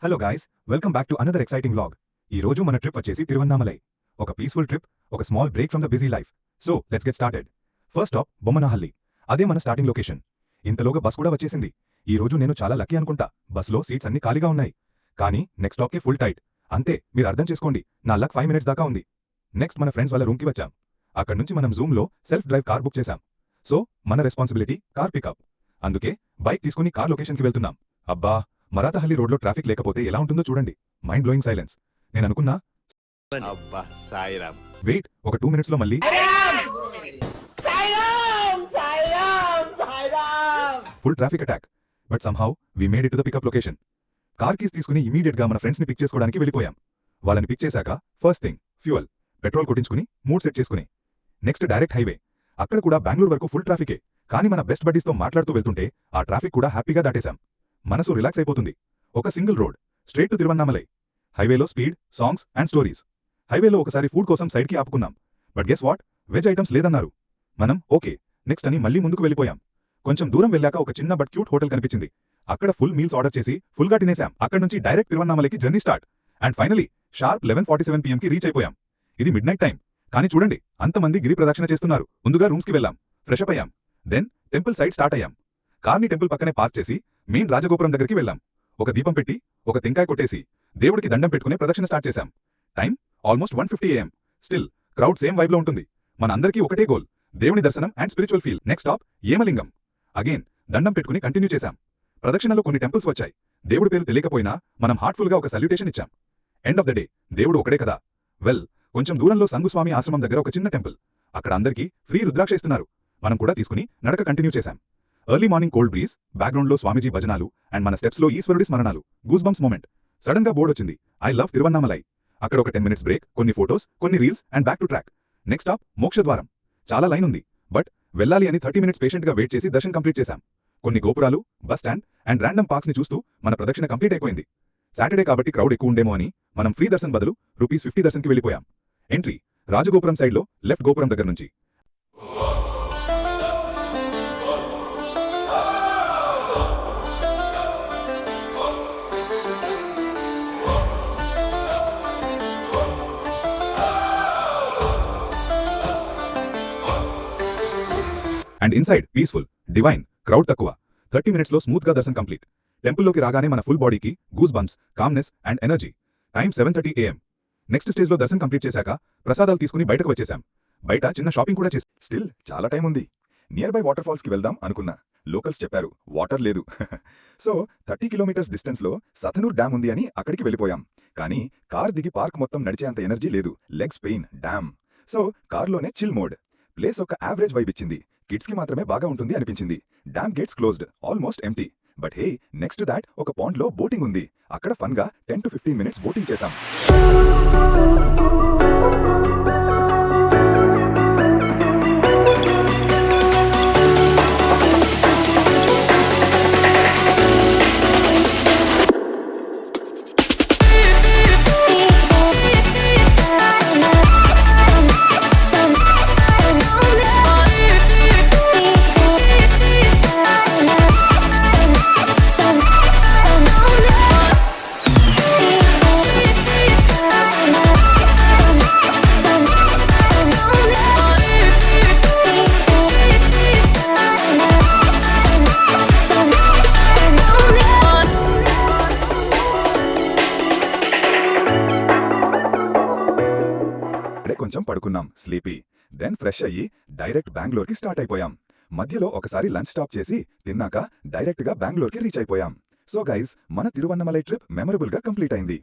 Hello guys, welcome back to another exciting vlog. ఈ రోజు మన ట్రిప్ వచ్చేసి తిరువన్నామలై. ఒక పీస్ఫుల్ ట్రిప్, ఒక small break from the busy life. So let's get started. First stop Bommanahalli. అదే మన స్టార్టింగ్ లొకేషన్. ఇంతలోగా బస్ కూడా వచ్చేసింది. ఈ రోజు నేను చాలా లక్కీ అనుకుంటా. బస్లో సీట్స్ అన్ని ఖాళీగా ఉన్నాయి. కానీ నెక్స్ట్ స్టాప్కి ఫుల్ టైట్. అంతే, మీరు అర్థం చేసుకోండి, నా లక్ 5 minutes దాకా ఉంది. నెక్స్ట్ మన ఫ్రెండ్స్ వాళ్ళ రూమ్కి వచ్చాం. అక్కడి నుంచి మనం జూమ్లో సెల్ఫ్ డ్రైవ్ కార్ బుక్ చేశాం. సో మన రెస్పాన్సిబిలిటీ కార్ పికప్. అందుకే బైక్ తీసుకుని కార్ లొకేషన్కి వెళ్తున్నాం. అబ్బా, మరాతహల్లి రోడ్లో ట్రాఫిక్ లేకపోతే ఎలా ఉంటుందో చూడండి. Mind blowing silence. నేను అనుకున్నా అబ్బా సాయిరామ్. వెయిట్, ఒక 2 minutes లో మళ్ళీ full traffic attack. But somehow we made it to the pickup location. Car keys తీసుకుని ఇమీడియట్ గా మన ఫ్రెండ్స్ ని పిక్ చేసుకోవడానికి వెళ్ళిపోయాం. వాళ్ళని పిక్ చేశాక ఫస్ట్ థింగ్ ఫ్యూయల్, పెట్రోల్ కొట్టించుకుని మూడ్ సెట్ చేసుకుని నెక్స్ట్ డైరెక్ట్ హైవే. అక్కడ కూడా బెంగళూరు వరకు ఫుల్ ట్రాఫికే. కానీ మన బెస్ట్ బడ్డీస్తో మాట్లాడుతూ వెళ్తుంటే ఆ ట్రాఫిక్ కూడా హ్యాపీగా దాటేశాం. మనసు రిలాక్స్ అయిపోతుంది. ఒక single road straight to Tiruvannamalai. హైవేలో స్పీడ్, సాంగ్స్ అండ్ స్టోరీస్. హైవేలో ఒకసారి ఫుడ్ కోసం సైడ్కి ఆపుకున్నాం. But guess what, veg items లేదన్నారు. మనం ఓకే నెక్స్ట్ అని మళ్ళీ ముందుకు వెళ్ళిపోయాం. కొంచెం దూరం వెళ్ళాక ఒక చిన్న బట్ క్యూట్ హోటల్ కనిపించింది. అక్కడ ఫుల్ మీల్స్ ఆర్డర్ చేసి ఫుల్గా తినేశాం. అక్కడ నుంచి డైరెక్ట్ తిరువన్నామలైకి journey start. And finally sharp 11:47 PM కి రీచ్ అయిపోయాం. ఇది మిడ్ నైట్ టైం, కానీ చూడండి అంతమంది గిరి ప్రదక్షిణ చేస్తున్నారు. ముందుగా రూమ్స్కి వెళ్ళాం, ఫ్రెషప్ అయ్యాం. దెన్ టెంపుల్ సైడ్ స్టార్ట్ అయ్యాం. కార్ని టెంపుల్ పక్కనే పార్క్ చేసి మెయిన్ రాజగోపురం దగ్గరికి వెళ్ళాం. ఒక దీపం పెట్టి ఒక టెంకాయ కొట్టేసి దేవుడికి దండం పెట్టుకునే ప్రదక్షిణ స్టార్ట్ చేశాం. Time almost 1:50 AM. Still crowd same వైబ్లో ఉంటుంది. మన అందరికీ ఒకటే గోల్, దేవుని దర్శనం and spiritual feel. Next stop Yamalingam. Again దండం పెట్టుకుని కంటిన్యూ చేశాం. ప్రదక్షిణలో కొన్ని టెంపుల్స్ వచ్చాయి. దేవుడి పేరు తెలియకపోయినా మనం హార్ట్ఫుల్గా ఒక సల్యూటేషన్ ఇచ్చాం. ఎండ్ ఆఫ్ ద డే, దేవుడు ఒకడే కదా. వెల్, కొంచెం దూరంలో సంగుస్వామి ఆశ్రమం దగ్గర ఒక చిన్న టెంపుల్. అక్కడ అందరికీ ఫ్రీ రుద్రాక్ష ఇస్తున్నారు. మనం కూడా తీసుకుని నడక కంటిన్యూ చేశాం. ఎర్లీ మార్నింగ్ కోల్డ్ బ్రీజ్, బ్యాక్గ్రౌండ్లో స్వామీజీ భజనాలు అండ్ మన స్టెప్స్లో ఈశ్వరుడి స్మరణాలు. Goose bumps moment. సడన్ గా బోర్డ్ వచ్చింది, ఐ లవ్ తిరువన్నామలై. అక్కడ ఒక 10 minutes బ్రేక్, కొన్ని ఫోటోస్, కొన్ని reels and back to track. Next stop Mokshadwaram. చాలా లైన్ ఉంది, బట్ వెళ్ళాలి అని 30 minutes పేషెంట్గా వెయిట్ చేసి దర్శనం కంప్లీట్ చేశాం. కొన్ని గోపురాలు, bus stand and random parks ని చూస్తూ మన ప్రదక్షిణ కంప్లీట్ అయిపోయింది. సాటర్డే కాబట్టి క్రౌడ్ ఎక్కువ ఉండేమో అని మనం ఫ్రీ దర్శన్ బదులు ₹50 దర్శన్కి వెళ్ళిపోయాం. ఎంట్రీ రాజగోపురం సైడ్లో లెఫ్ట్ గోపురం దగ్గర నుంచి. And inside peaceful, divine, crowd తక్కువ. 30 minutes లో స్మూత్ గా దర్శనం కంప్లీట్. టెంపుల్లోకి రాగానే మన ఫుల్ బాడీకి goose bumps, calmness and energy. Time 7:30 AM. Next stage లో దర్శనం కంప్లీట్ చేశాక ప్రసాదాలు తీసుకుని బయటకు వచ్చేశాం. బయట చిన్న షాపింగ్ కూడా చేసి స్టిల్ చాలా టైం ఉంది. నియర్ బై వాటర్ ఫాల్స్ కి వెళ్దాం అనుకున్నా. లోకల్స్ చెప్పారు వాటర్ లేదు. సో 30 kilometers డిస్టెన్స్ లో సతనూర్ డ్యామ్ ఉంది అని అక్కడికి వెళ్ళిపోయాం. కానీ కార్ దిగి పార్క్ మొత్తం నడిచేంత ఎనర్జీ లేదు. Legs pain, dam. సో కార్లోనే చిల్ మోడ్. ప్లేస్ ఒక యావరేజ్ వైబ్ ఇచ్చింది. కిడ్స్ కి మాత్రమే బాగా ఉంటుంది అనిపించింది. Dam gates closed, almost empty. But hey, next to that ఒక పాండ్ లో బోటింగ్ ఉంది. అక్కడ ఫన్ గా 10 to 15 minutes బోటింగ్ చేశాం. కొంచెం పడుకున్నాం, స్లీపీ. దెన్ ఫ్రెష్ అయ్యి డైరెక్ట్ బెంగళూరుకి స్టార్ట్ అయిపోయాం. మధ్యలో ఒకసారి లంచ్ స్టాప్ చేసి తిన్నాక డైరెక్ట్ గా బెంగళూరుకి రీచ్ అయిపోయాం. సో గైస్, మన తిరువన్నమలై ట్రిప్ మెమరబుల్ గా కంప్లీట్ అయింది.